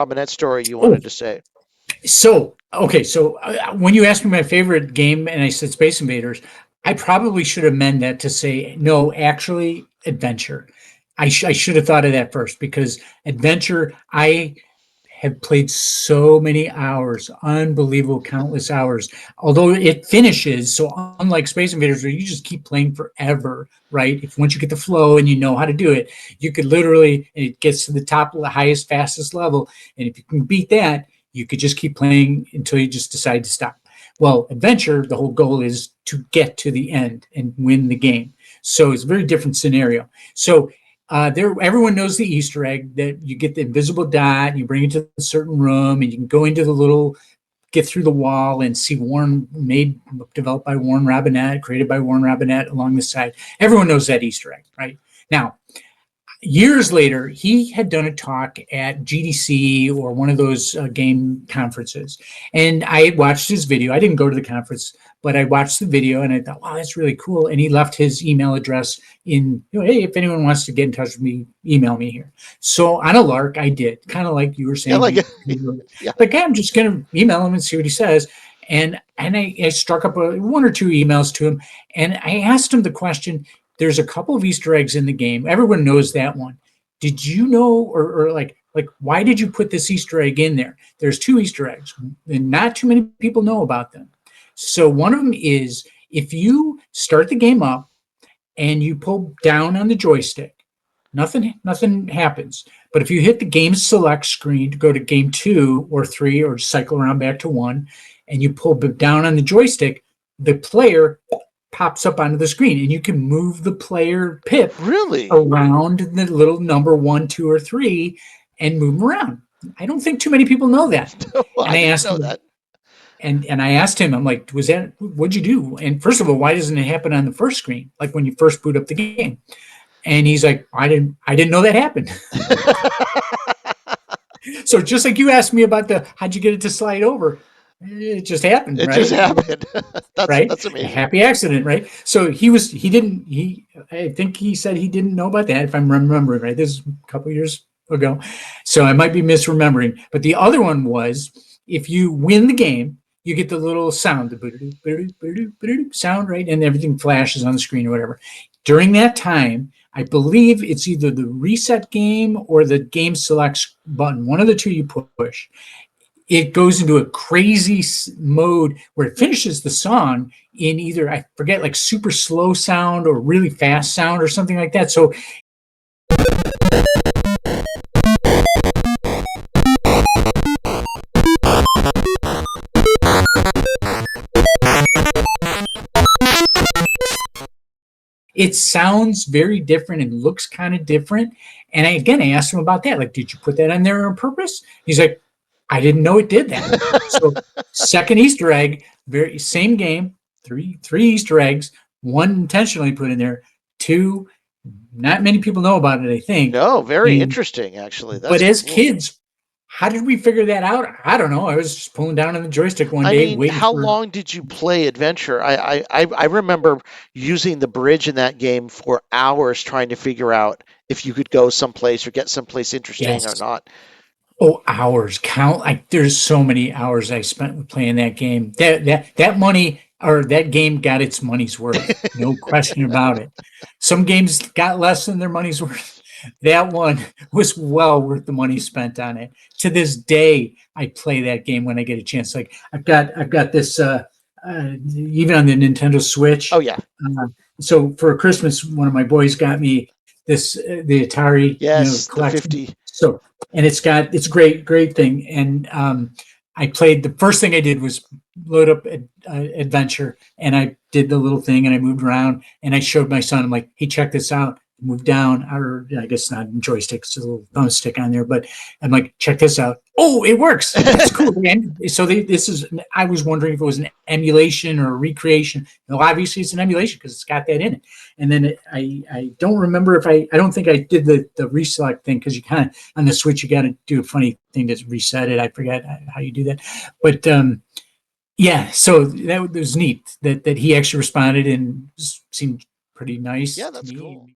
Robinette story you wanted to say. So, okay, so when you asked me my favorite game and I said Space Invaders, I probably should amend that to say, no, actually, Adventure. I should have thought of that first, because Adventure, I have played so many hours, unbelievable, countless hours. Although it finishes, so unlike Space Invaders, where you just keep playing forever, right? If once you get the flow and you know how to do it, you could literally, it gets to the top, the highest, fastest level, and if you can beat that, you could just keep playing until you just decide to stop. Well, Adventure, the whole goal is to get to the end and win the game. So it's a very different scenario. So everyone knows the Easter egg that you get the invisible dot, and you bring it to a certain room, and you can go into the little, get through the wall and see developed by Warren Robinette, created by Warren Robinette along the side. Everyone knows that Easter egg, right? Now, years later, he had done a talk at GDC or one of those game conferences. And I watched his video. I didn't go to the conference, but I watched the video and I thought, wow, that's really cool. And he left his email address in, hey, if anyone wants to get in touch with me, email me here. So on a lark, I did, kind of like you were saying. Yeah. Like, I'm just going to email him and see what he says. And I struck up one or two emails to him, and I asked him the question. There's a couple of Easter eggs in the game. Everyone knows that one. Did you know, or like, why did you put this Easter egg in there? There's two Easter eggs, and not too many people know about them. So one of them is, if you start the game up and you pull down on the joystick, nothing happens. But if you hit the game select screen to go to game 2 or 3 or cycle around back to 1, and you pull down on the joystick, the player pops up onto the screen, and you can move the player pip around the little number 1, 2, or 3 and move them around. I don't think too many people know that. Well, and I asked him that. And I asked him, I'm like, what'd you do? And first of all, why doesn't it happen on the first screen, like when you first boot up the game? And he's like, I didn't know that happened. So just like you asked me about how'd you get it to slide over? It just happened. It just happened. That's amazing. A happy accident, right? So I think he said he didn't know about that, if I'm remembering right. This is a couple of years ago. So I might be misremembering. But the other one was, if you win the game, you get the little sound, the sound, right? And everything flashes on the screen or whatever. During that time, I believe it's either the reset game or the game select button. One of the two you push. It goes into a crazy mode where it finishes the song in either, I forget, like super slow sound or really fast sound or something like that. So it sounds very different and looks kind of different. And I asked him about that. Like, did you put that on there on purpose? He's like, I didn't know it did that. So second Easter egg, very same game, three Easter eggs, one intentionally put in there, two, not many people know about it, I think. No, very interesting, actually. But as kids, how did we figure that out? I don't know. I was just pulling down on the joystick one day. How long did you play Adventure? I remember using the bridge in that game for hours trying to figure out if you could go someplace or get someplace interesting or not. Oh, hours count. There's so many hours I spent playing that game. That money, or that game, got its money's worth. No question about it. Some games got less than their money's worth. That one was well worth the money spent on it. To this day, I play that game when I get a chance. Like I've got this even on the Nintendo Switch. Oh yeah. So for Christmas, one of my boys got me this the Atari collection. The 50. So. And it's a great thing. And I played, the first thing I did was load up Adventure, and I did the little thing, and I moved around, and I showed my son, I'm like, hey, check this out. Move down, or I guess not joystick, it's a little thumbstick on there, but I'm like, check this out. Oh, it works. That's cool. So I was wondering if it was an emulation or a recreation. No, obviously it's an emulation because it's got that in it. And then I don't remember if I don't think I did the reselect thing, because you kind of, on the Switch, you got to do a funny thing to reset it. I forget how you do that. But yeah, so that was neat that he actually responded and seemed pretty nice. Yeah, that's cool.